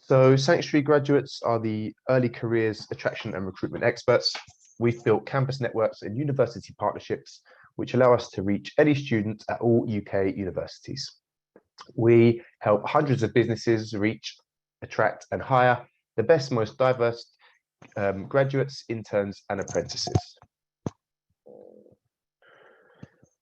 So Sanctuary graduates are the early careers attraction and recruitment experts. We've built campus networks and university partnerships, which allow us to reach any student at all UK universities. We help hundreds of businesses reach, attract and hire the best, most diverse graduates, interns and apprentices.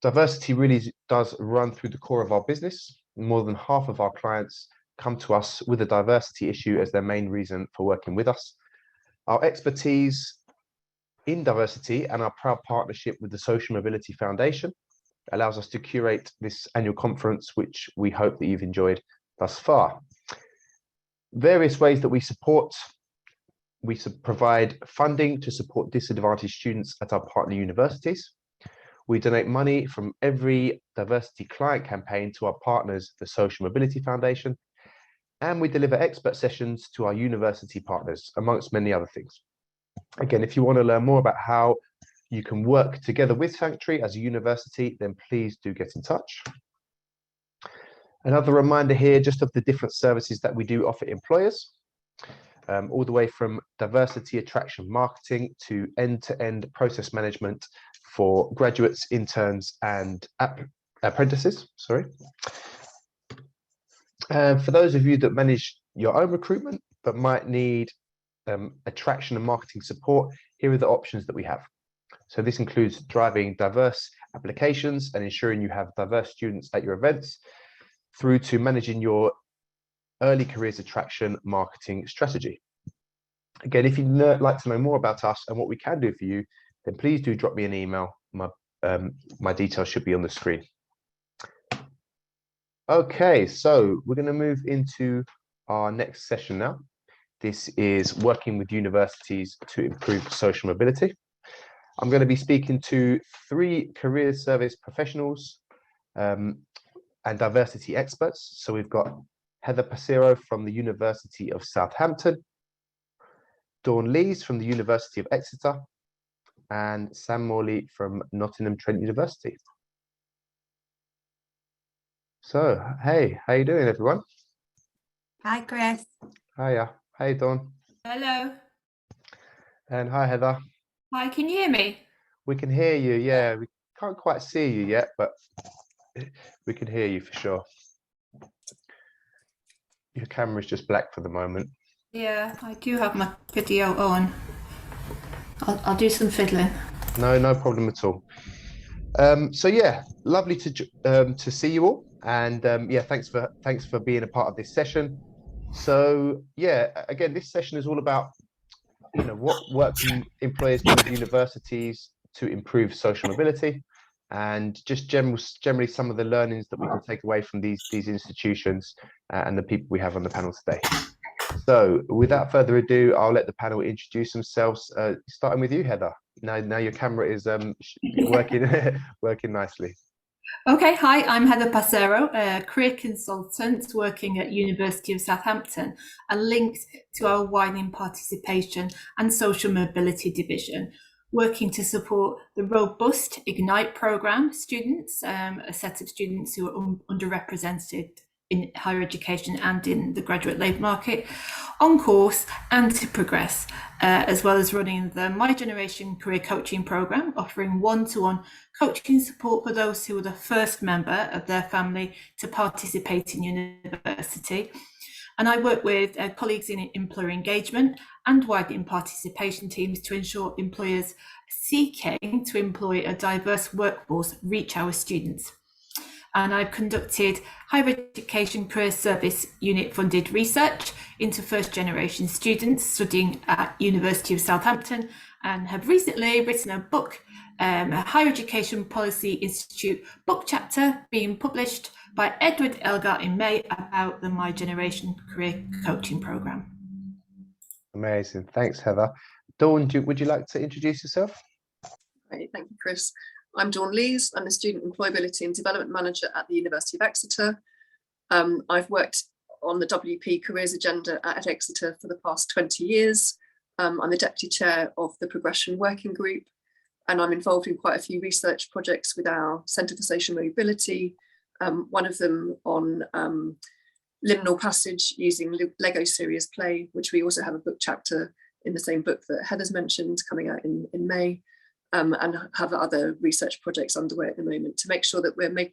Diversity really does run through the core of our business. More than half of our clients come to us with a diversity issue as their main reason for working with us. Our expertise in diversity and our proud partnership with the Social Mobility Foundation allows us to curate this annual conference, which we hope that you've enjoyed thus far. Various ways that we support: we provide funding to support disadvantaged students at our partner universities. We donate money from every diversity client campaign to our partners, the Social Mobility Foundation, and we deliver expert sessions to our university partners, amongst many other things. Again, if you want to learn more about how you can work together with Sanctuary as a university, then please do get in touch. Another reminder here just of the different services that we do offer employers, all the way from diversity attraction marketing to end-to-end process management for graduates, interns and apprentices. For those of you that manage your own recruitment but might need attraction and marketing support, here are the options that we have. So this includes driving diverse applications and ensuring you have diverse students at your events, through to managing your early careers attraction marketing strategy. Again, if you'd like to know more about us and what we can do for you, then please do drop me an email. My details should be on the screen. Okay, so we're going to move into our next session now. This is working with universities to improve social mobility. I'm going to be speaking to 3 career service professionals and diversity experts. So we've got Heather Passero from the University of Southampton, Dawn Lees from the University of Exeter, and Sam Morley from Nottingham Trent University. So, hey, how you doing, everyone? Hi, Chris. Hiya. Hey, Dawn. Hello. And hi, Heather. Hi, can you hear me? We can hear you, yeah. We can't quite see you yet, but we can hear you for sure. Your camera's just black for the moment. Yeah, I do have my video on. I'll do some fiddling. No problem at all. So yeah, lovely to see you all, and yeah, thanks for being a part of this session. So yeah, again, this session is all about what work can employers do with universities to improve social mobility, and just generally some of the learnings that we can take away from these institutions and the people we have on the panel today. So without further ado, I'll let the panel introduce themselves, starting with you, Heather. Now your camera is working nicely. Okay, hi, I'm Heather Passero, a career consultant working at University of Southampton and linked to our widening participation and social mobility division, working to support the robust Ignite programme students, a set of students who are underrepresented in higher education and in the graduate labour market, on course and to progress, as well as running the My Generation Career Coaching Programme, offering one-to-one coaching support for those who are the first member of their family to participate in university. And I work with colleagues in employer engagement and widening participation teams to ensure employers seeking to employ a diverse workforce reach our students. And I've conducted higher education career service unit funded research into first generation students studying at University of Southampton, and have recently written a book, a Higher Education Policy Institute book chapter being published by Edward Elgar in May about the My Generation Career Coaching Programme. Amazing, thanks Heather. Dawn, would you like to introduce yourself? Great, thank you, Chris. I'm Dawn Lees. I'm the Student Employability and Development Manager at the University of Exeter. I've worked on the WP Careers Agenda at Exeter for the past 20 years. I'm the Deputy Chair of the Progression Working Group, and I'm involved in quite a few research projects with our Centre for Social Mobility, one of them on liminal passage using Lego serious play, which we also have a book chapter in the same book that Heather's mentioned coming out in May, and have other research projects underway at the moment to make sure that we're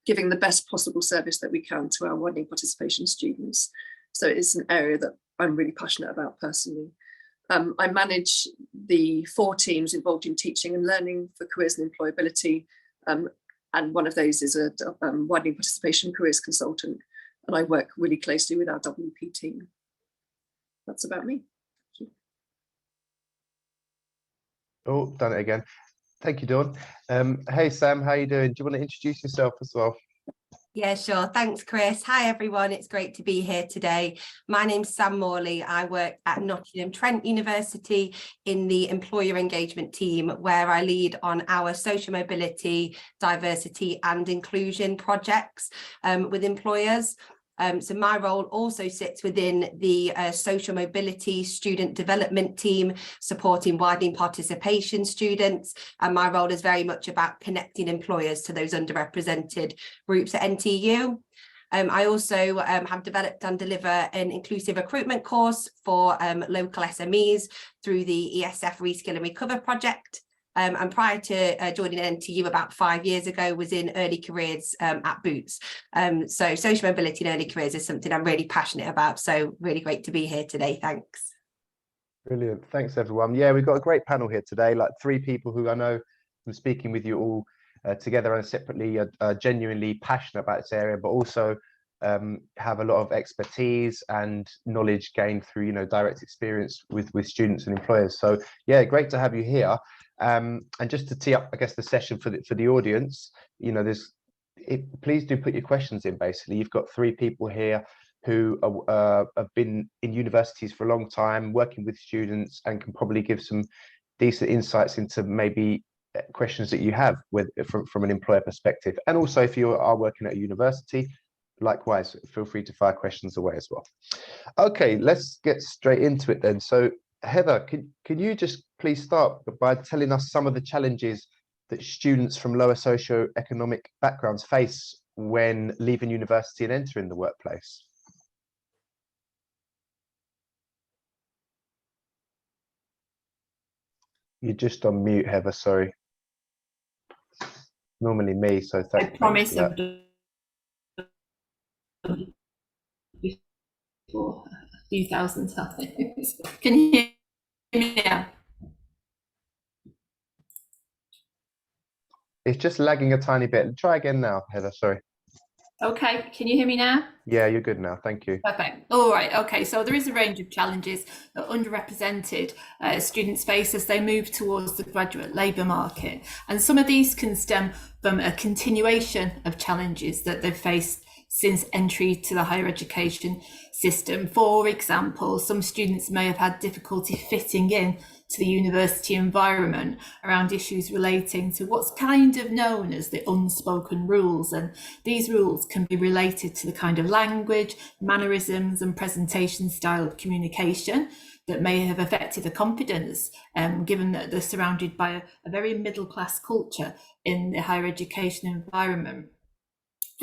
giving the best possible service that we can to our widening participation students. So it's an area that I'm really passionate about personally. I manage the 4 teams involved in teaching and learning for careers and employability, and one of those is a widening participation careers consultant, and I work really closely with our WP team. That's about me. Oh, done it again. Thank you, Dawn. Hey, Sam, how you doing? Do you want to introduce yourself as well? Yeah, sure. Thanks, Chris. Hi, everyone. It's great to be here today. My name's Sam Morley. I work at Nottingham Trent University in the employer engagement team, where I lead on our social mobility, diversity and inclusion projects with employers. So my role also sits within the social mobility student development team, supporting widening participation students. And my role is very much about connecting employers to those underrepresented groups at NTU. I also have developed and deliver an inclusive recruitment course for local SMEs through the ESF Reskill and Recover project. And prior to joining NTU about 5 years ago, was in early careers at Boots. So social mobility and early careers is something I'm really passionate about. So really great to be here today. Thanks. Brilliant. Thanks, everyone. Yeah, we've got a great panel here today, like 3 people who I know from speaking with you all together and separately are genuinely passionate about this area, but also have a lot of expertise and knowledge gained through, you know, direct experience with students and employers. So yeah, great to have you here. And just to tee up, I guess, the session for the audience, you know, please do put your questions in. Basically, you've got 3 people here who have been in universities for a long time, working with students, and can probably give some decent insights into maybe questions that you have from an employer perspective. And also, if you are working at a university, likewise, feel free to fire questions away as well. Okay, let's get straight into it then. So Heather, can you just please start by telling us some of the challenges that students from lower socioeconomic backgrounds face when leaving university and entering the workplace? You're just on mute, Heather, sorry. Normally me, so thank you. I promise I've done before a few thousand times. Can you hear me now? It's just lagging a tiny bit. Try again now, Heather, sorry. Okay, can you hear me now? Yeah, you're good now, thank you. Perfect. All right, okay, so there is a range of challenges that underrepresented students face as they move towards the graduate labour market. And some of these can stem from a continuation of challenges that they've faced since entry to the higher education system. For example, some students may have had difficulty fitting in to the university environment around issues relating to what's kind of known as the unspoken rules. And these rules can be related to the kind of language, mannerisms and presentation style of communication that may have affected their confidence, given that they're surrounded by a very middle class culture in the higher education environment.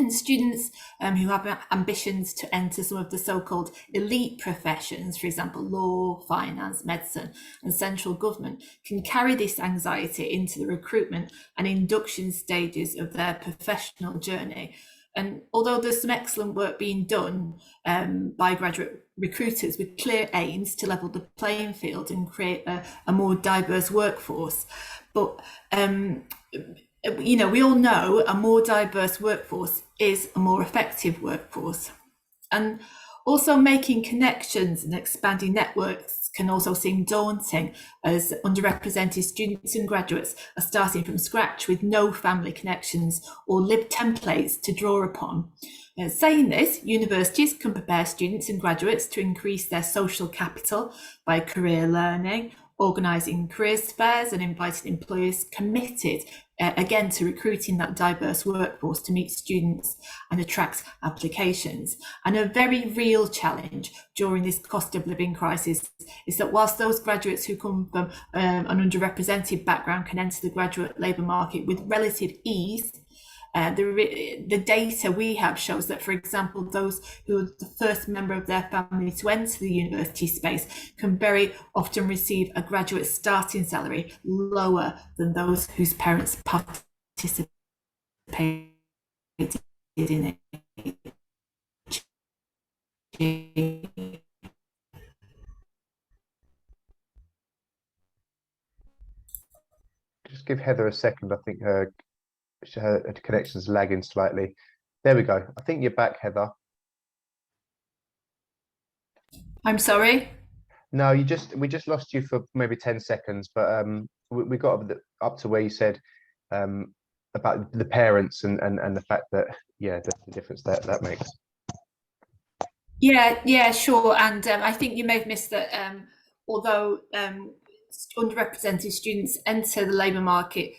And students who have ambitions to enter some of the so-called elite professions, for example, law, finance, medicine, and central government, can carry this anxiety into the recruitment and induction stages of their professional journey. And although there's some excellent work being done by graduate recruiters with clear aims to level the playing field and create a more diverse workforce, but you know, we all know a more diverse workforce is a more effective workforce. And also making connections and expanding networks can also seem daunting, as underrepresented students and graduates are starting from scratch with no family connections or lived templates to draw upon. Saying this, universities can prepare students and graduates to increase their social capital by career learning, organising careers fairs and inviting employers committed again to recruiting that diverse workforce to meet students and attract applications. And a very real challenge during this cost of living crisis is that whilst those graduates who come from an underrepresented background can enter the graduate labour market with relative ease, The data we have shows that, for example, those who are the first member of their family to enter the university space can very often receive a graduate starting salary lower than those whose parents participated in it. Just give Heather a second. I think her connection's lagging slightly. There we go. I think you're back, Heather. I'm sorry? No, we just lost you for maybe 10 seconds, but we got up to where you said about the parents and the fact that, yeah, the difference that makes. Yeah, sure. And I think you may have missed that although underrepresented students enter the labour market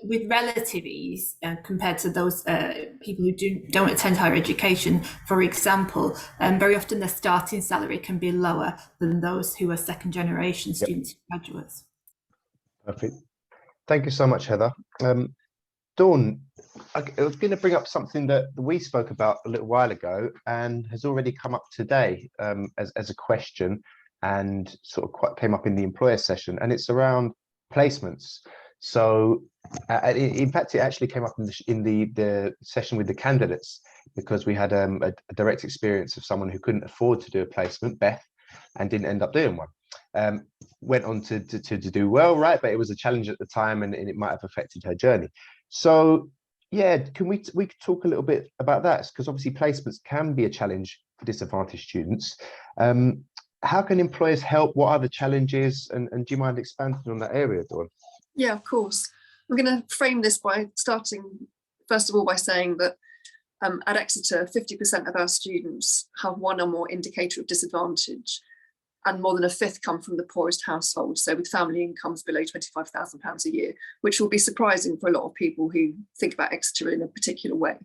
with relative ease compared to those people who don't attend higher education, for example, very often their starting salary can be lower than those who are second generation students and graduates. Perfect. Thank you so much, Heather. Dawn, I was going to bring up something that we spoke about a little while ago and has already come up today as a question, and sort of came up in the employer session, and it's around placements. So in fact, it actually came up in the session with the candidates, because we had a direct experience of someone who couldn't afford to do a placement, Beth, and didn't end up doing one. Went on to do well, right? But it was a challenge at the time, and it might have affected her journey. So yeah, can we could talk a little bit about that, because obviously placements can be a challenge for disadvantaged students. How can employers help? What are the challenges? And do you mind expanding on that area, Dawn? Yeah, of course. I'm going to frame this by starting, first of all, by saying that at Exeter, 50% of our students have one or more indicator of disadvantage, and more than a fifth come from the poorest households, so with family incomes below £25,000 a year, which will be surprising for a lot of people who think about Exeter in a particular way.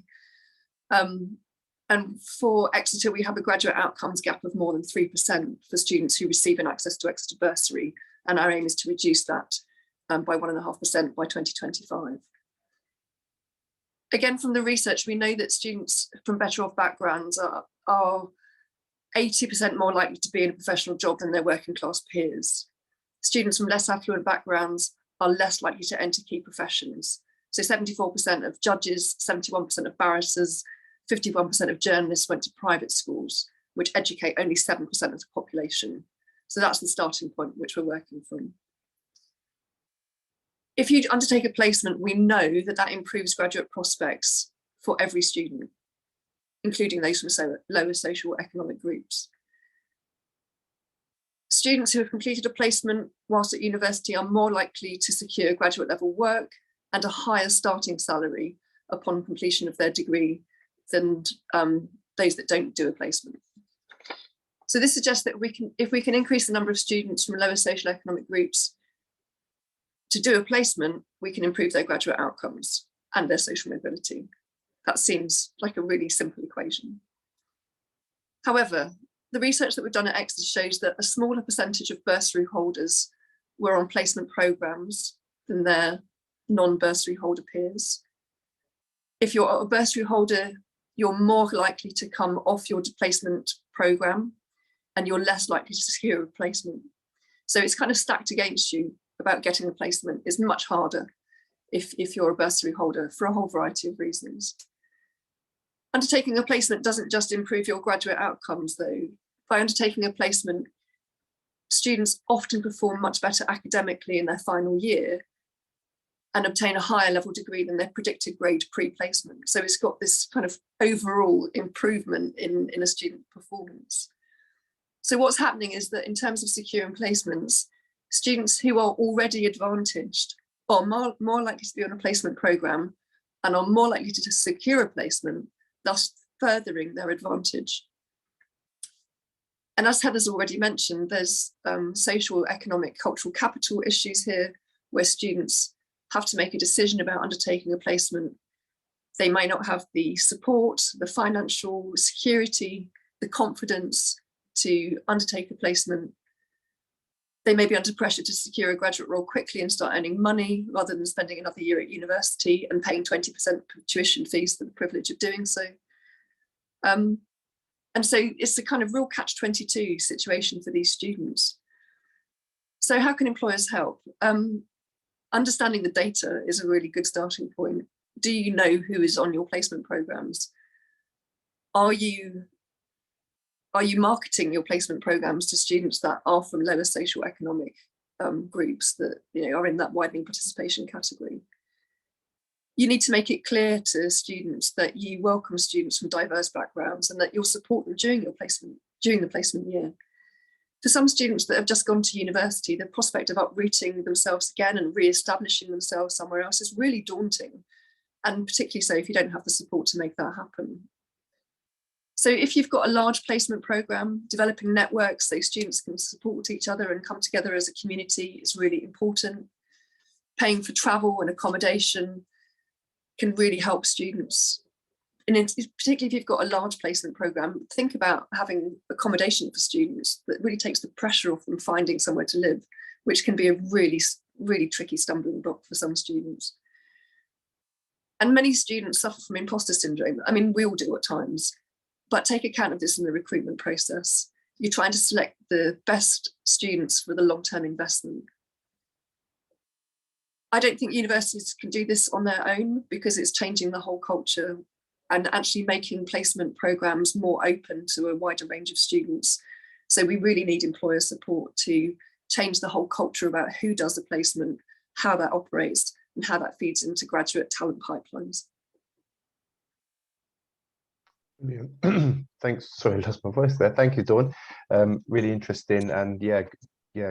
And for Exeter, we have a graduate outcomes gap of more than 3% for students who receive an access to Exeter bursary, and our aim is to reduce that by 1.5% by 2025. Again, from the research, we know that students from better off backgrounds are 80% more likely to be in a professional job than their working class peers. Students from less affluent backgrounds are less likely to enter key professions. So 74% of judges, 71% of barristers, 51% of journalists went to private schools, which educate only 7% of the population. So that's the starting point which we're working from. If you undertake a placement, we know that that improves graduate prospects for every student, including those from lower social economic groups. Students who have completed a placement whilst at university are more likely to secure graduate level work and a higher starting salary upon completion of their degree than those that don't do a placement. So this suggests that if we can increase the number of students from lower social economic groups to do a placement, we can improve their graduate outcomes and their social mobility. That seems like a really simple equation. However, the research that we've done at Exeter shows that a smaller percentage of bursary holders were on placement programmes than their non-bursary holder peers. If you're a bursary holder, you're more likely to come off your placement programme and you're less likely to secure a placement. So it's kind of stacked against you about getting a placement. Is much harder if you're a bursary holder for a whole variety of reasons. Undertaking a placement doesn't just improve your graduate outcomes though. By undertaking a placement, students often perform much better academically in their final year and obtain a higher level degree than their predicted grade pre-placement. So it's got this kind of overall improvement in a student performance. So what's happening is that in terms of securing placements, students who are already advantaged are more likely to be on a placement programme and are more likely to secure a placement, thus furthering their advantage. And as Heather's already mentioned, there's social, economic, cultural capital issues here, where students have to make a decision about undertaking a placement. They may not have the support, the financial security, the confidence to undertake a placement. They may be under pressure to secure a graduate role quickly and start earning money rather than spending another year at university and paying 20% tuition fees for the privilege of doing so. And so it's a kind of real catch-22 situation for these students. So how can employers help? Understanding the data is a really good starting point. Do you know who is on your placement programs? Are you marketing your placement programs to students that are from lower socioeconomic groups that are in that widening participation category? You need to make it clear to students that you welcome students from diverse backgrounds and that you'll support them during the placement year. For some students that have just gone to university, the prospect of uprooting themselves again and re-establishing themselves somewhere else is really daunting, and particularly so if you don't have the support to make that happen. So if you've got a large placement program, developing networks so students can support each other and come together as a community is really important. Paying for travel and accommodation can really help students. And particularly if you've got a large placement program, think about having accommodation for students that really takes the pressure off them finding somewhere to live, which can be a really, really tricky stumbling block for some students. And many students suffer from imposter syndrome. I mean, we all do at times, but take account of this in the recruitment process. You're trying to select the best students for the long-term investment. I don't think universities can do this on their own because it's changing the whole culture and actually making placement programs more open to a wider range of students. So we really need employer support to change the whole culture about who does the placement, how that operates, and how that feeds into graduate talent pipelines. Brilliant. Thanks. Sorry, I lost my voice there. Thank you, Dawn. Really interesting, and yeah,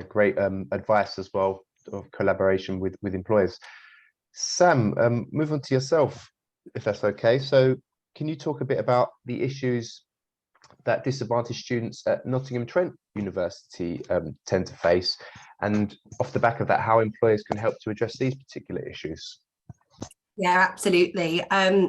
great advice as well of collaboration with employers. Sam, move on to yourself, if that's okay. So can you talk a bit about the issues that disadvantaged students at Nottingham Trent University tend to face, and off the back of that, how employers can help to address these particular issues? Yeah, absolutely.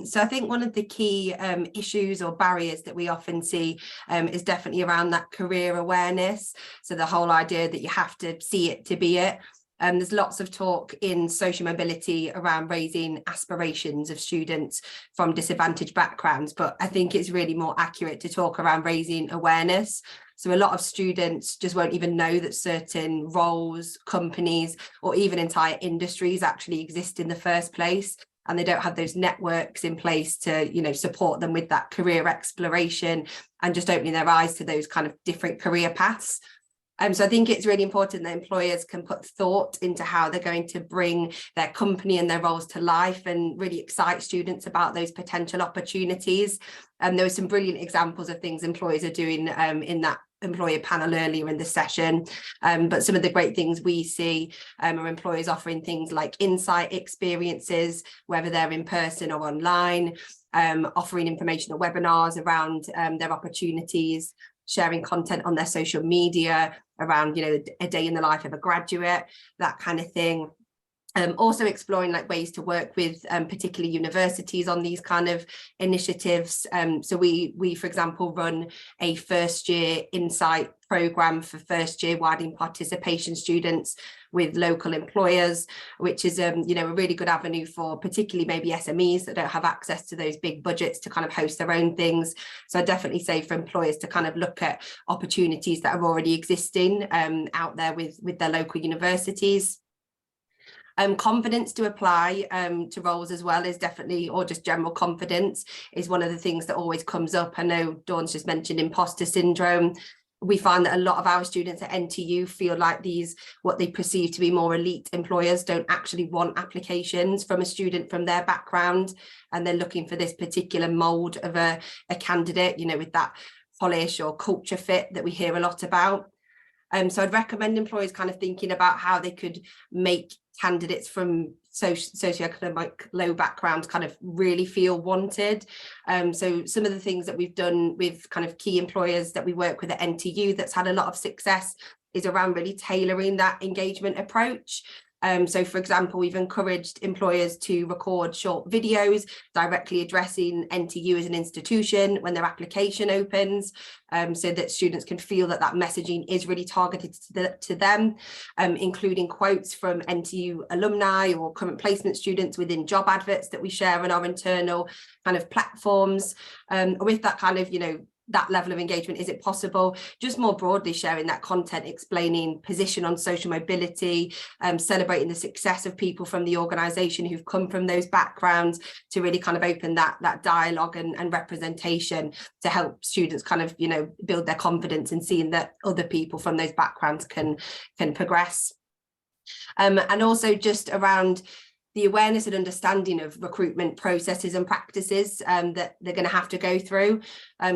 So I think one of the key issues or barriers that we often see is definitely around that career awareness. So the whole idea that you have to see it to be it. There's lots of talk in social mobility around raising aspirations of students from disadvantaged backgrounds, but I think it's really more accurate to talk around raising awareness. So a lot of students just won't even know that certain roles, companies, or even entire industries actually exist in the first place. And they don't have those networks in place to, support them with that career exploration and just opening their eyes to those kind of different career paths. So I think it's really important that employers can put thought into how they're going to bring their company and their roles to life and really excite students about those potential opportunities. And there were some brilliant examples of things employers are doing in that employer panel earlier in the session. But some of the great things we see are employers offering things like insight experiences, whether they're in person or online, offering informational webinars around their opportunities, sharing content on their social media around, a day in the life of a graduate, that kind of thing. Also exploring ways to work with particularly universities on these kind of initiatives. So we, for example, run a first year insight programme for first year widening participation students with local employers, which is a really good avenue for particularly maybe SMEs that don't have access to those big budgets to kind of host their own things. So I definitely say for employers to kind of look at opportunities that are already existing out there with their local universities. Confidence to apply to roles as well is definitely, or just general confidence is one of the things that always comes up. I know Dawn's just mentioned imposter syndrome. We find that a lot of our students at NTU feel like what they perceive to be more elite employers don't actually want applications from a student from their background, and they're looking for this particular mold of a candidate, with that polish or culture fit that we hear a lot about. So I'd recommend employers kind of thinking about how they could make candidates from socioeconomic low backgrounds kind of really feel wanted. So some of the things that we've done with kind of key employers that we work with at NTU that's had a lot of success is around really tailoring that engagement approach. So, for example, we've encouraged employers to record short videos directly addressing NTU as an institution when their application opens, so that students can feel that that messaging is really targeted to them, including quotes from NTU alumni or current placement students within job adverts that we share on our internal kind of platforms. With that kind of, that level of engagement, is it possible? Just more broadly sharing that content, explaining position on social mobility, celebrating the success of people from the organisation who've come from those backgrounds, to really kind of open that dialogue and representation to help students kind of, build their confidence in seeing that other people from those backgrounds can progress. And also just around the awareness and understanding of recruitment processes and practices that they're going to have to go through.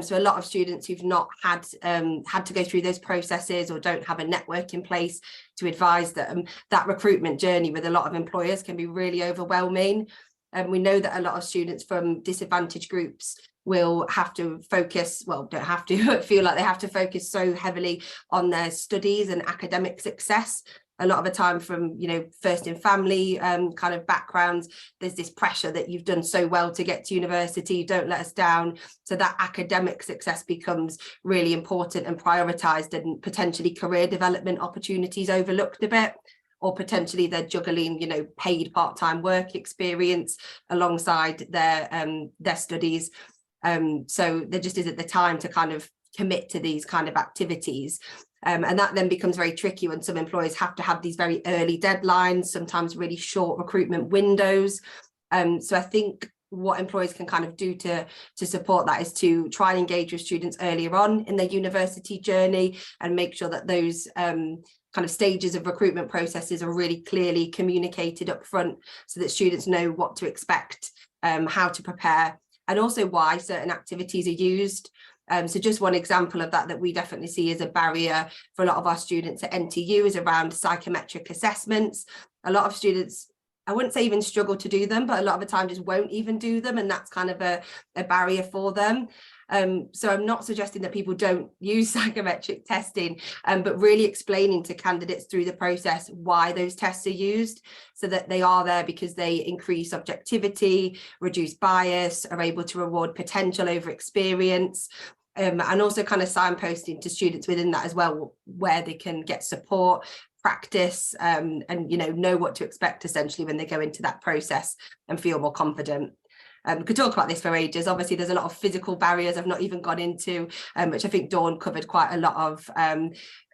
So a lot of students who've not had to go through those processes or don't have a network in place to advise them, that recruitment journey with a lot of employers can be really overwhelming. And we know that a lot of students from disadvantaged groups will have to focus, well, don't have to, but feel like they have to focus so heavily on their studies and academic success. A lot of the time from, first in family kind of backgrounds, there's this pressure that you've done so well to get to university, don't let us down. So that academic success becomes really important and prioritised, and potentially career development opportunities overlooked a bit, or potentially they're juggling, paid part-time work experience alongside their studies. So there just isn't the time to kind of commit to these kind of activities. And that then becomes very tricky when some employers have to have these very early deadlines, sometimes really short recruitment windows. So I think what employers can kind of do to support that is to try and engage with students earlier on in their university journey, and make sure that those kind of stages of recruitment processes are really clearly communicated up front, so that students know what to expect, how to prepare, and also why certain activities are used. So just one example of that we definitely see as a barrier for a lot of our students at NTU is around psychometric assessments. A lot of students, I wouldn't say even struggle to do them, but a lot of the time just won't even do them, and that's kind of a barrier for them. So I'm not suggesting that people don't use psychometric testing, but really explaining to candidates through the process why those tests are used, so that they are there because they increase objectivity, reduce bias, are able to reward potential over experience. And also kind of signposting to students within that as well, where they can get support, practice, and know what to expect essentially when they go into that process and feel more confident. We could talk about this for ages. Obviously, there's a lot of physical barriers I've not even gone into, which I think Dawn covered quite a lot of.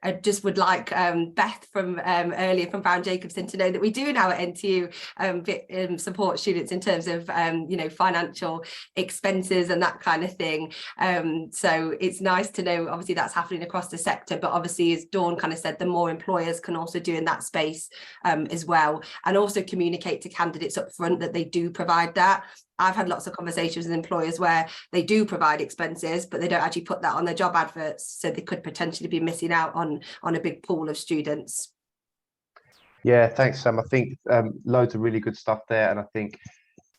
I just would like Beth from earlier from Baron Jacobson to know that we do now at NTU support students in terms of financial expenses and that kind of thing. So it's nice to know, obviously, that's happening across the sector, but obviously, as Dawn kind of said, the more employers can also do in that space as well, and also communicate to candidates up front that they do provide that. I've had lots of conversations with employers where they do provide expenses, but they don't actually put that on their job adverts, so they could potentially be missing out on a big pool of students. Yeah, thanks, Sam. I think loads of really good stuff there, and I think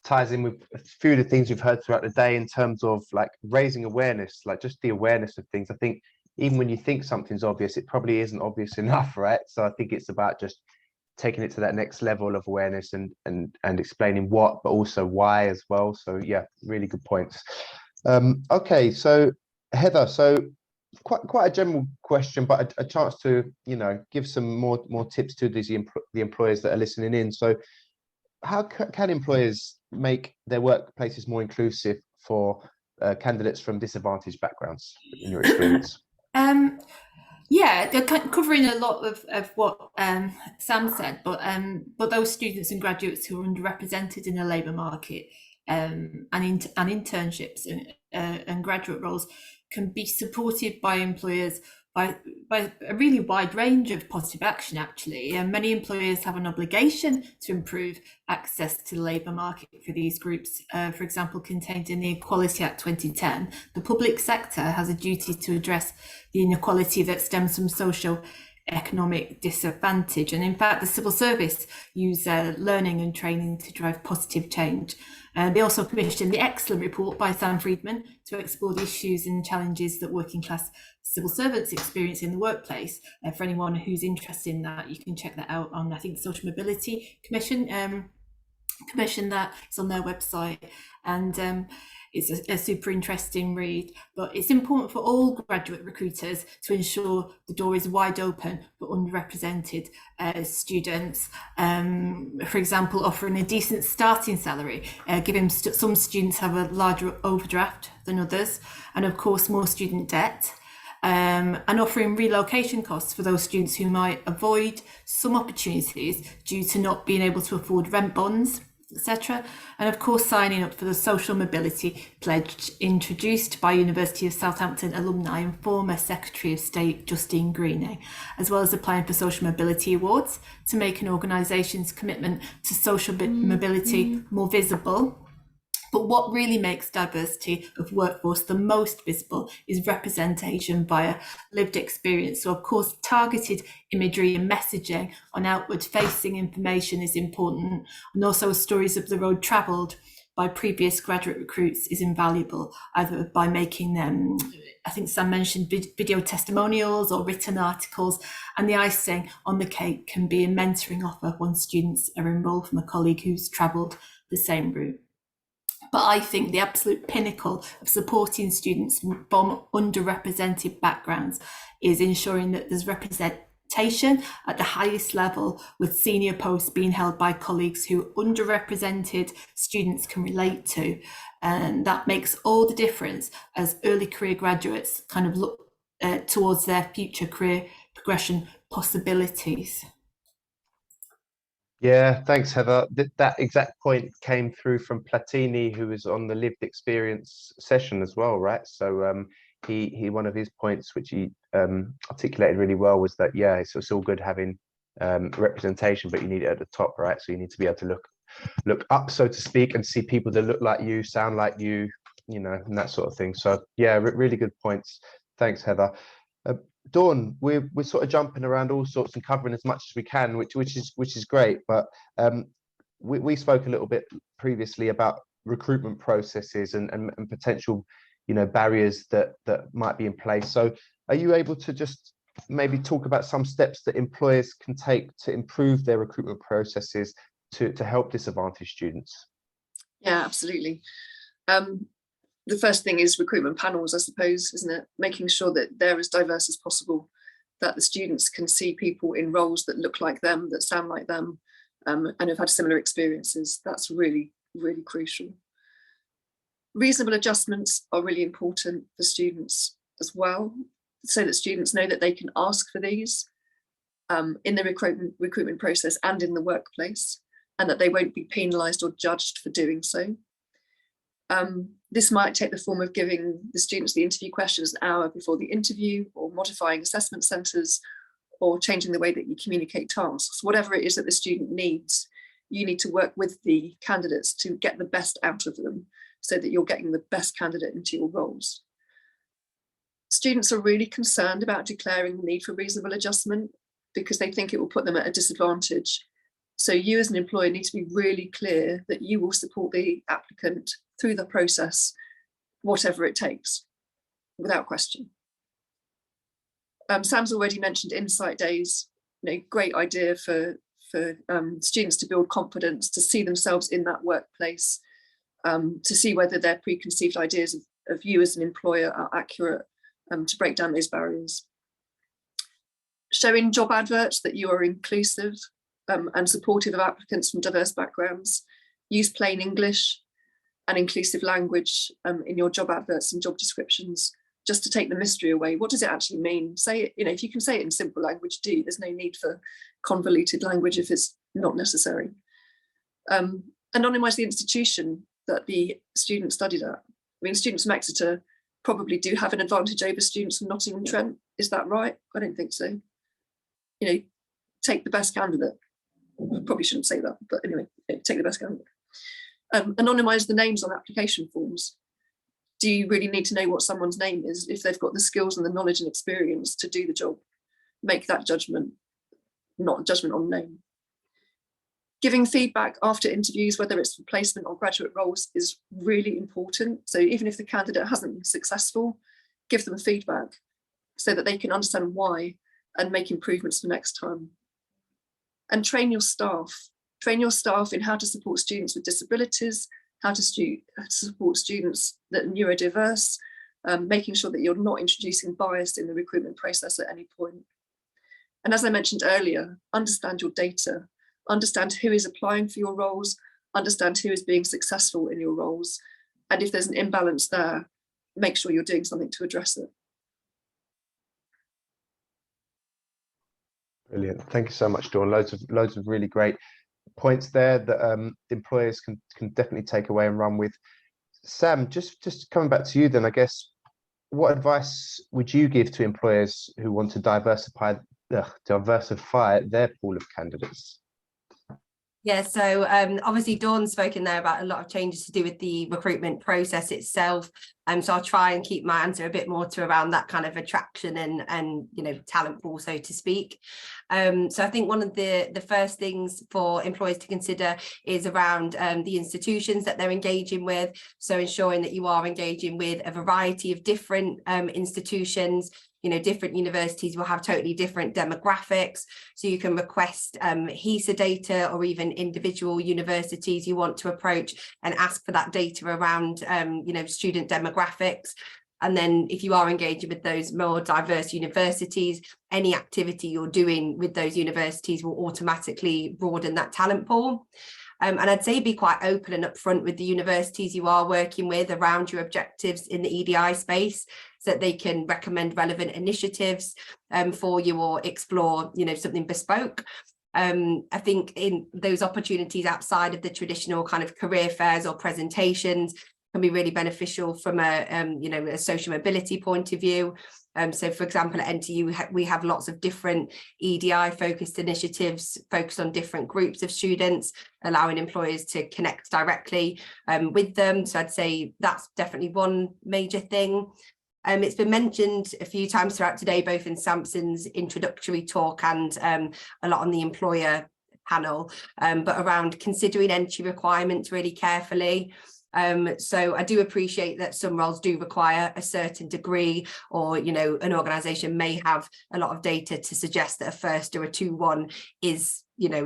ties in with a few of the things we've heard throughout the day in terms of like raising awareness, like just the awareness of things. I think even when you think something's obvious, it probably isn't obvious enough, right? So I think it's about just taking it to that next level of awareness and explaining what, but also why as well. So yeah, really good points. Okay, so Heather, so quite a general question, but a chance to give some more tips to the employers that are listening in. So how can employers make their workplaces more inclusive for candidates from disadvantaged backgrounds, in your experience? Yeah, they're covering a lot of what Sam said, but those students and graduates who are underrepresented in the labour market and internships and graduate roles can be supported by employers by a really wide range of positive action, actually. And many employers have an obligation to improve access to the labour market for these groups, for example, contained in the Equality Act 2010. The public sector has a duty to address the inequality that stems from social economic disadvantage. And in fact, the civil service use learning and training to drive positive change. They also commissioned the excellent report by Sam Friedman to explore the issues and challenges that working class civil servants experience in the workplace. For anyone who's interested in that, you can check that out on, I think, Social Mobility Commission that is on their website. And it's a super interesting read, but it's important for all graduate recruiters to ensure the door is wide open for underrepresented students. For example, offering a decent starting salary, given some students have a larger overdraft than others, and of course more student debt. And offering relocation costs for those students who might avoid some opportunities due to not being able to afford rent bonds, etc. And of course, signing up for the Social Mobility Pledge introduced by University of Southampton alumni and former Secretary of State Justine Greening, as well as applying for Social Mobility Awards to make an organisation's commitment to social mobility more visible. But what really makes diversity of workforce the most visible is representation via lived experience. So of course, targeted imagery and messaging on outward facing information is important. And also stories of the road travelled by previous graduate recruits is invaluable, either by making them, I think Sam mentioned video testimonials or written articles, and the icing on the cake can be a mentoring offer once students are enrolled from a colleague who's travelled the same route. But I think the absolute pinnacle of supporting students from underrepresented backgrounds is ensuring that there's representation at the highest level, with senior posts being held by colleagues who underrepresented students can relate to. And that makes all the difference as early career graduates kind of look towards their future career progression possibilities. Yeah, thanks, Heather. That exact point came through from Platini, who was on the lived experience session as well, right? So he one of his points, which he articulated really well, was that it's all good having representation, but you need it at the top, right? So you need to be able to look up, so to speak, and see people that look like you, sound like you, and that sort of thing. So yeah, really good points. Thanks, Heather. Dawn, we're sort of jumping around all sorts and covering as much as we can, which is great. But we spoke a little bit previously about recruitment processes and potential, barriers that might be in place. So, are you able to just maybe talk about some steps that employers can take to improve their recruitment processes to help disadvantaged students? Yeah, absolutely. The first thing is recruitment panels, I suppose, isn't it? Making sure that they're as diverse as possible, that the students can see people in roles that look like them, that sound like them, and have had similar experiences. That's really, really crucial. Reasonable adjustments are really important for students as well, so that students know that they can ask for these in the recruitment process and in the workplace, and that they won't be penalised or judged for doing so. This might take the form of giving the students the interview questions an hour before the interview, or modifying assessment centres, or changing the way that you communicate tasks. Whatever it is that the student needs, you need to work with the candidates to get the best out of them, so that you're getting the best candidate into your roles. Students are really concerned about declaring the need for reasonable adjustment because they think it will put them at a disadvantage. So you as an employer need to be really clear that you will support the applicant through the process, whatever it takes, without question. Sam's already mentioned insight days, great idea for students to build confidence, to see themselves in that workplace, to see whether their preconceived ideas of you as an employer are accurate, to break down those barriers. Showing job adverts that you are inclusive and supportive of applicants from diverse backgrounds. Use plain English and inclusive language in your job adverts and job descriptions, just to take the mystery away. What does it actually mean? Say it, if you can say it in simple language, do. There's no need for convoluted language if it's not necessary. Anonymise the institution that the student studied at. I mean, students from Exeter probably do have an advantage over students from Nottingham Trent. Is that right? I don't think so. Take the best candidate. I probably shouldn't say that, but anyway, take the best candidate. Anonymise the names on application forms. Do you really need to know what someone's name is if they've got the skills and the knowledge and experience to do the job? make that judgment, not judgment on name. Giving feedback after interviews, whether it's for placement or graduate roles, is really important. So even if the candidate hasn't been successful, give them feedback so that they can understand why and make improvements for next time. And train your staff. Train your staff in how to support students with disabilities, how to support students that are neurodiverse, making sure that you're not introducing bias in the recruitment process at any point. And as I mentioned earlier, understand your data. Understand who is applying for your roles, understand who is being successful in your roles. And if there's an imbalance there, make sure you're doing something to address it. Brilliant. Thank you so much, Dawn. Loads of really great points there that employers can definitely take away and run with. Sam, just coming back to you then, I guess, what advice would you give to employers who want to diversify their pool of candidates? Yeah, so obviously Dawn's spoken there about a lot of changes to do with the recruitment process itself. So I'll try and keep my answer a bit more to around that kind of attraction and talent pool, so to speak. So I think one of the first things for employers to consider is around the institutions that they're engaging with. So ensuring that you are engaging with a variety of different institutions. Different universities will have totally different demographics. So you can request HESA data, or even individual universities you want to approach and ask for that data around, student demographics. And then if you are engaging with those more diverse universities, any activity you're doing with those universities will automatically broaden that talent pool. And I'd say be quite open and upfront with the universities you are working with around your objectives in the EDI space, so that they can recommend relevant initiatives for you, or explore, something bespoke. I think in those opportunities outside of the traditional kind of career fairs or presentations can be really beneficial from a social mobility point of view. So for example, at NTU, we have lots of different EDI focused initiatives focused on different groups of students, allowing employers to connect directly with them. So I'd say that's definitely one major thing. It's been mentioned a few times throughout today, both in Samson's introductory talk and a lot on the employer panel, but around considering entry requirements really carefully. So I do appreciate that some roles do require a certain degree, or an organisation may have a lot of data to suggest that a first or a 2-1 is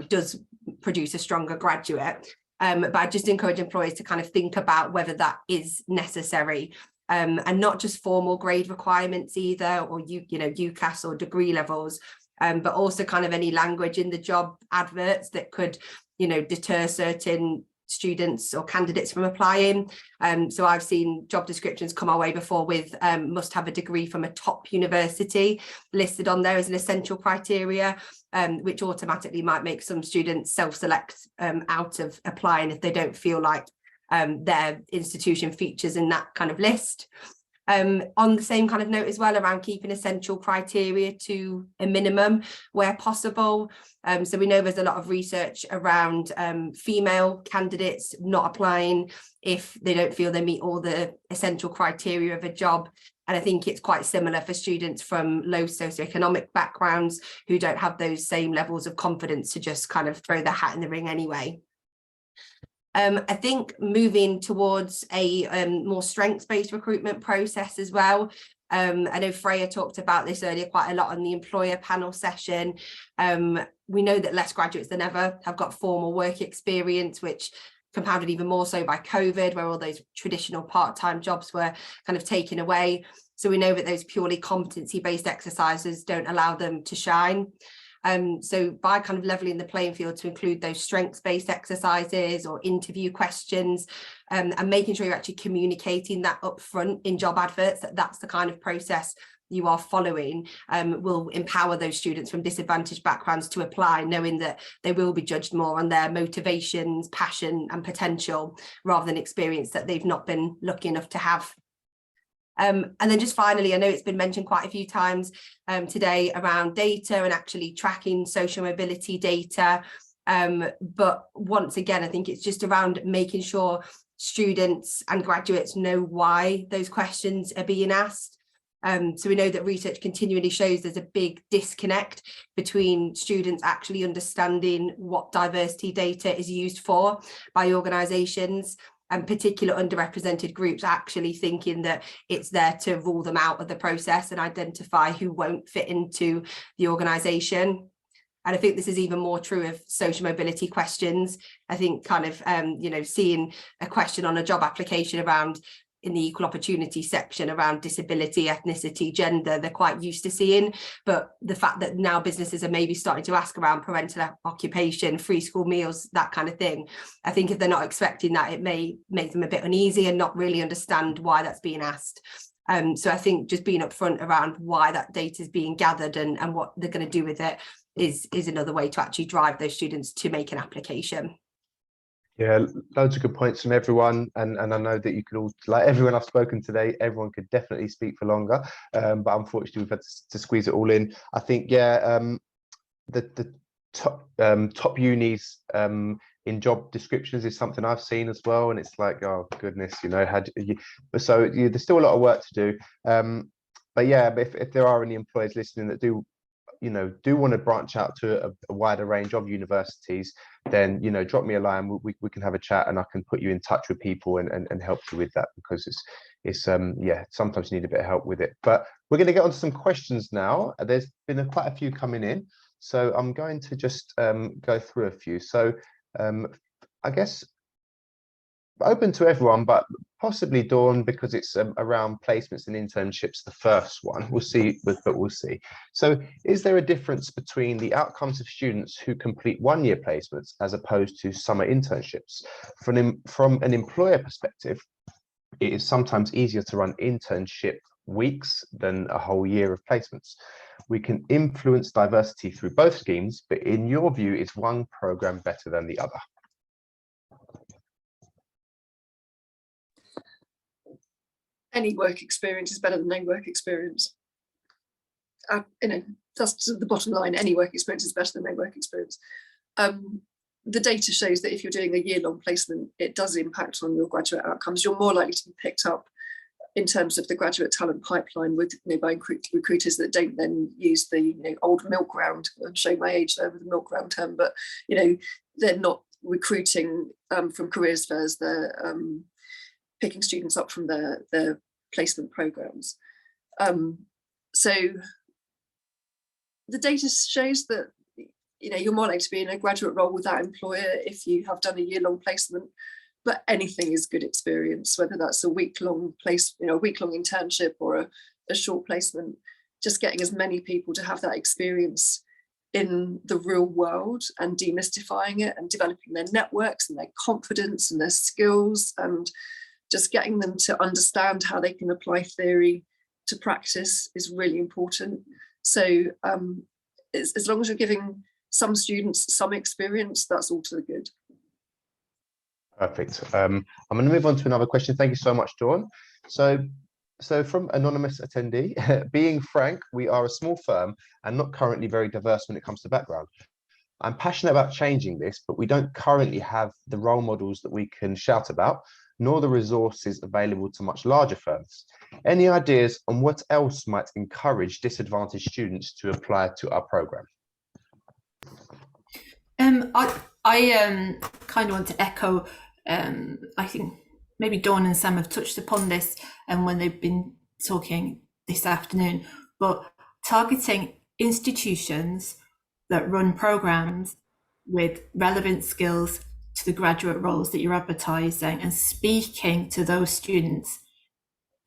does produce a stronger graduate. But I just encourage employers to kind of think about whether that is necessary. And not just formal grade requirements either, or UCAS or degree levels, but also kind of any language in the job adverts that could deter certain students or candidates from applying. So I've seen job descriptions come our way before with must have a degree from a top university listed on there as an essential criteria, which automatically might make some students self-select out of applying if they don't feel like their institution features in that kind of list. On the same kind of note as well, around keeping essential criteria to a minimum where possible. So we know there's a lot of research around female candidates not applying if they don't feel they meet all the essential criteria of a job. And I think it's quite similar for students from low socioeconomic backgrounds who don't have those same levels of confidence to just kind of throw their hat in the ring anyway. I think moving towards a more strengths-based recruitment process as well. I know Freya talked about this earlier quite a lot on the employer panel session. We know that less graduates than ever have got formal work experience, which compounded even more so by COVID, where all those traditional part-time jobs were kind of taken away. So we know that those purely competency-based exercises don't allow them to shine. So by kind of leveling the playing field to include those strengths-based exercises or interview questions, and making sure you're actually communicating that up front in job adverts, that's the kind of process you are following, will empower those students from disadvantaged backgrounds to apply, knowing that they will be judged more on their motivations, passion and potential, rather than experience that they've not been lucky enough to have. And then just finally, I know it's been mentioned quite a few times today around data and actually tracking social mobility data. But once again, I think it's just around making sure students and graduates know why those questions are being asked. So we know that research continually shows there's a big disconnect between students actually understanding what diversity data is used for by organisations, and particular underrepresented groups actually thinking that it's there to rule them out of the process and identify who won't fit into the organisation. And I think this is even more true of social mobility questions. I think kind of, seeing a question on a job application around in the equal opportunity section around disability, ethnicity, gender, they're quite used to seeing. But the fact that now businesses are maybe starting to ask around parental occupation, free school meals, that kind of thing, I think if they're not expecting that, it may make them a bit uneasy and not really understand why that's being asked. So I think just being upfront around why that data is being gathered and what they're going to do with it is another way to actually drive those students to make an application. Yeah, loads of good points from everyone, and I know that you could all, like everyone I've spoken today, everyone could definitely speak for longer, but unfortunately we've had to squeeze it all in. I think, yeah, the top unis in job descriptions is something I've seen as well, and it's like, oh goodness, there's still a lot of work to do. But yeah, if there are any employers listening that do want to branch out to a wider range of universities, then drop me a line. We can have a chat, and I can put you in touch with people and help you with that, because it's sometimes you need a bit of help with it. But we're going to get on to some questions now. There's been quite a few coming in, so I'm going to just go through a few. So I guess open to everyone, but possibly Dawn, because it's around placements and internships, the first one. We'll see, but we'll see. So is there a difference between the outcomes of students who complete one-year placements as opposed to summer internships? From an employer perspective, it is sometimes easier to run internship weeks than a whole year of placements. We can influence diversity through both schemes, but in your view, is one program better than the other? Any work experience is better than no work experience. That's the bottom line. Any work experience is better than no work experience. The data shows that if you're doing a year-long placement, it does impact on your graduate outcomes. You're more likely to be picked up in terms of the graduate talent pipeline with by recruiters that don't then use the old milk round. I'm showing my age there with the milk round term, but they're not recruiting from careers fairs. They're picking students up from their placement programs. So the data shows that you're more likely to be in a graduate role with that employer if you have done a year-long placement. But anything is good experience, whether that's a week-long internship or a short placement. Just getting as many people to have that experience in the real world and demystifying it and developing their networks and their confidence and their skills, and just getting them to understand how they can apply theory to practice is really important. So as long as you're giving some students some experience, that's all to the good. Perfect. I'm going to move on to another question. Thank you so much, Dawn. So from anonymous attendee, being frank, we are a small firm and not currently very diverse when it comes to background. I'm passionate about changing this, but we don't currently have the role models that we can shout about, nor the resources available to much larger firms. Any ideas on what else might encourage disadvantaged students to apply to our program? I kind of want to echo, I think maybe Dawn and Sam have touched upon this when they've been talking this afternoon, but targeting institutions that run programs with relevant skills to the graduate roles that you're advertising, and speaking to those students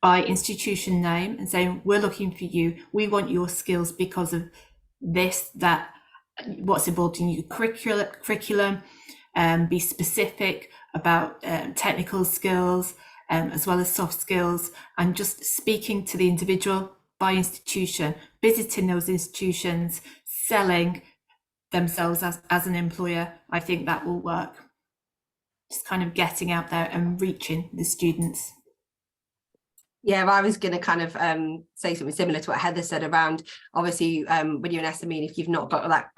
by institution name and saying, we're looking for you, we want your skills because of this, that, what's involved in your curriculum, be specific about technical skills as well as soft skills, and just speaking to the individual by institution, visiting those institutions, selling themselves as an employer. I think that will work. Just kind of getting out there and reaching the students. Yeah, I was going to kind of say something similar to what Heather said around, obviously, when you're an SME, if you've not got that,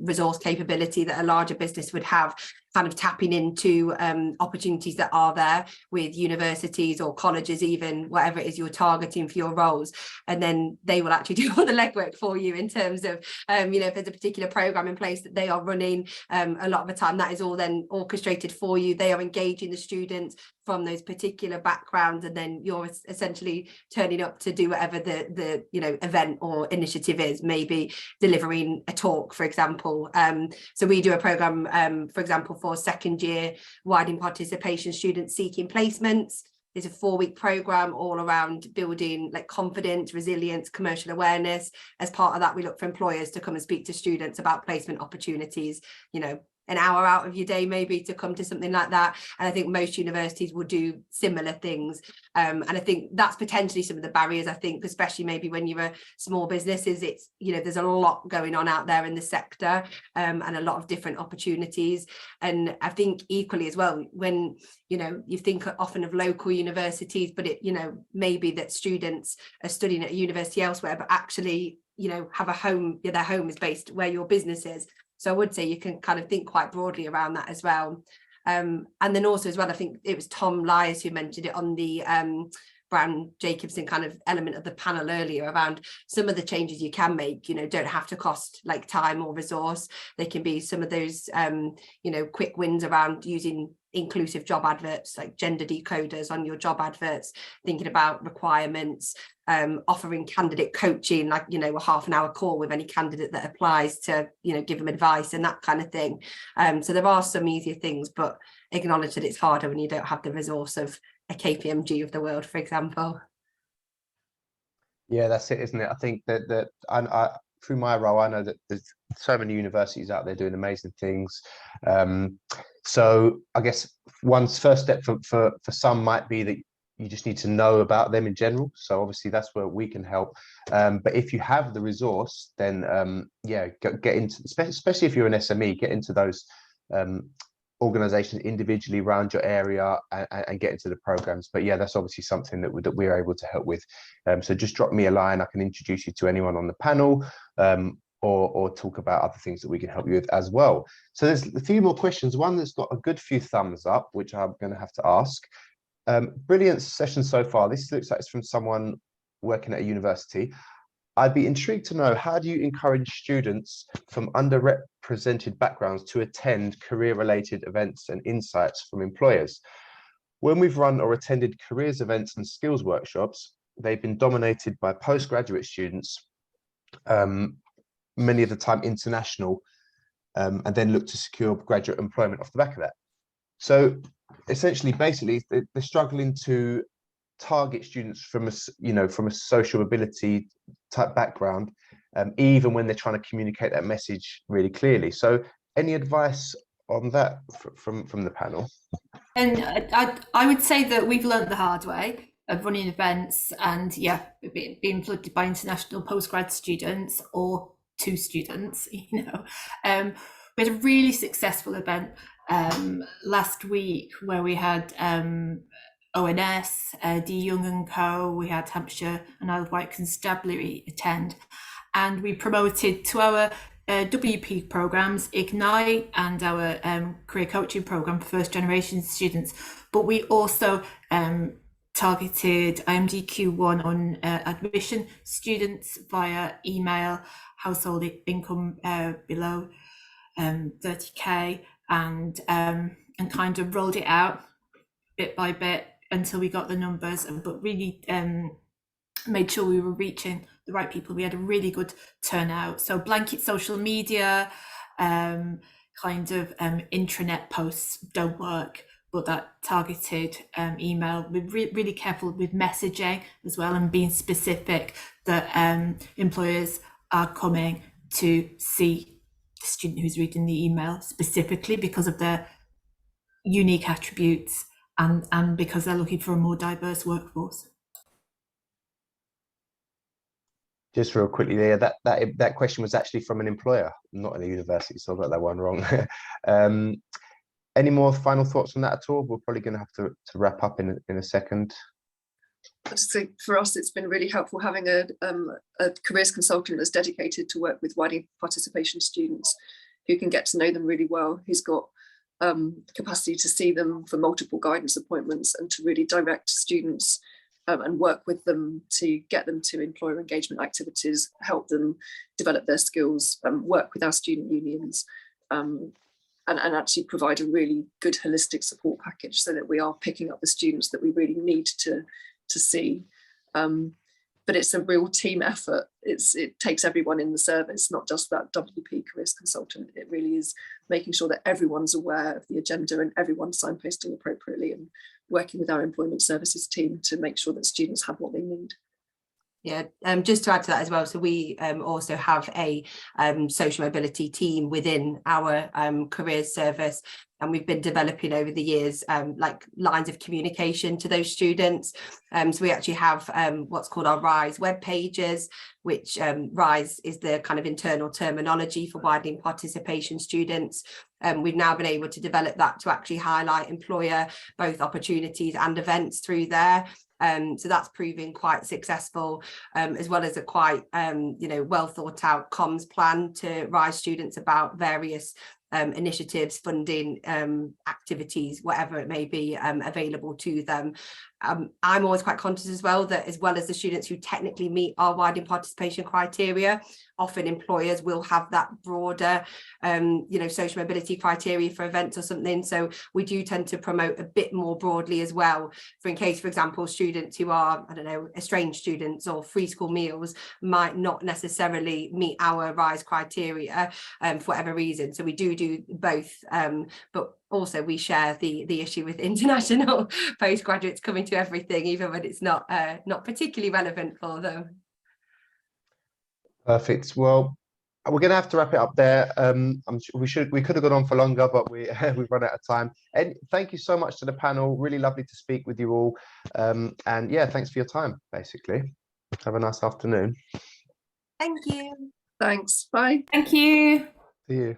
resource capability that a larger business would have, kind of tapping into opportunities that are there with universities or colleges, even whatever it is you're targeting for your roles, and then they will actually do all the legwork for you in terms of you know, if there's a particular program in place that they are running, a lot of the time that is all then orchestrated for you. They are engaging the students from those particular backgrounds, and then you're essentially turning up to do whatever the you know, event or initiative is, maybe delivering a talk, for example. So we do a program, for example, for second year widening participation students seeking placements. It's a 4-week program all around building like confidence, resilience, commercial awareness. As part of that, we look for employers to come and speak to students about placement opportunities, you know, an hour out of your day maybe to come to something like that. And I think most universities will do similar things. And I think that's potentially some of the barriers, I think, especially maybe when you're a small business, is it's, you know, there's a lot going on out there in the sector, and a lot of different opportunities. And I think equally as well, when, you know, you think often of local universities, but it, you know, maybe that students are studying at a university elsewhere, but actually, you know, have a home, their home is based where your business is. So I would say you can kind of think quite broadly around that as well. And then also as well, I think it was Tom Lyers who mentioned it on the Brown Jacobson kind of element of the panel earlier, around some of the changes you can make, you know, don't have to cost like time or resource. They can be some of those, you know, quick wins around using inclusive job adverts, like gender decoders on your job adverts, thinking about requirements, offering candidate coaching, like, you know, a half an hour call with any candidate that applies to, you know, give them advice and that kind of thing. So there are some easier things, but acknowledge that it's harder when you don't have the resource of a KPMG of the world, for example. Yeah, that's it, isn't it? I think that I through my role, I know that there's so many universities out there doing amazing things. So I guess one's first step for some might be that you just need to know about them in general. So obviously that's where we can help. But if you have the resource, then yeah, get into, especially if you're an SME, get into those organizations individually around your area and get into the programs. But yeah, that's obviously something that we're able to help with. So just drop me a line. I can introduce you to anyone on the panel, or talk about other things that we can help you with as well. So there's a few more questions. One that's got a good few thumbs up, which I'm going to have to ask. Brilliant session so far. This looks like it's from someone working at a university. I'd be intrigued to know, how do you encourage students from underrepresented backgrounds to attend career-related events and insights from employers? When we've run or attended careers events and skills workshops, they've been dominated by postgraduate students, many of the time international, and then look to secure graduate employment off the back of that. So essentially, basically, they're struggling to target students from a, you know, from a social mobility type background, even when they're trying to communicate that message really clearly. So any advice on that from the panel? And I would say that we've learned the hard way of running events and, yeah, being flooded by international postgrad students or 2 students, you know. We had a really successful event last week where we had ONS, D Young & Co, we had Hampshire and Isle of Wight Constabulary attend, and we promoted to our WP programs, Ignite, and our career coaching program for first generation students. But we also targeted IMDQ1 on admission students via email, household income below 30k, and kind of rolled it out bit by bit until we got the numbers, but really made sure we were reaching the right people. We had a really good turnout. So blanket social media, kind of intranet posts don't work, but that targeted email, we're really careful with messaging as well, and being specific that employers are coming to see the student who's reading the email specifically because of their unique attributes and because they're looking for a more diverse workforce. Just real quickly there, that question was actually from an employer, not in a university, so I got that one wrong. Any more final thoughts on that at all? We're probably going to have to wrap up in a second. I just think for us, it's been really helpful having a careers consultant that's dedicated to work with widening participation students, who can get to know them really well, who's got capacity to see them for multiple guidance appointments and to really direct students and work with them to get them to employer engagement activities, help them develop their skills, work with our student unions, and actually provide a really good holistic support package so that we are picking up the students that we really need to see. But it's a real team effort. It takes everyone in the service, not just that WP careers consultant. It really is making sure that everyone's aware of the agenda and everyone's signposting appropriately and working with our employment services team to make sure that students have what they need. Yeah, just to add to that as well, so we also have a social mobility team within our careers service, and we've been developing over the years like lines of communication to those students. So we actually have what's called our RISE web pages, which RISE is the kind of internal terminology for widening participation students. We've now been able to develop that to actually highlight employer both opportunities and events through there. So that's proving quite successful, as well as a quite well thought out comms plan to rise students about various initiatives, funding, activities, whatever it may be available to them. I'm always quite conscious as well that, as well as the students who technically meet our widening participation criteria, often employers will have that broader social mobility criteria for events or something. So we do tend to promote a bit more broadly as well, for in case, for example, students who are, I don't know, estranged students or free school meals might not necessarily meet our RISE criteria for whatever reason. So we do both, but also we share the issue with international postgraduates coming to everything, even when it's not particularly relevant for them. Perfect. Well, we're going to have to wrap it up there. We could have gone on for longer, but we've run out of time. And thank you so much to the panel. Really lovely to speak with you all. And yeah, thanks for your time, basically. Have a nice afternoon. Thank you. Thanks. Bye. Thank you. See you.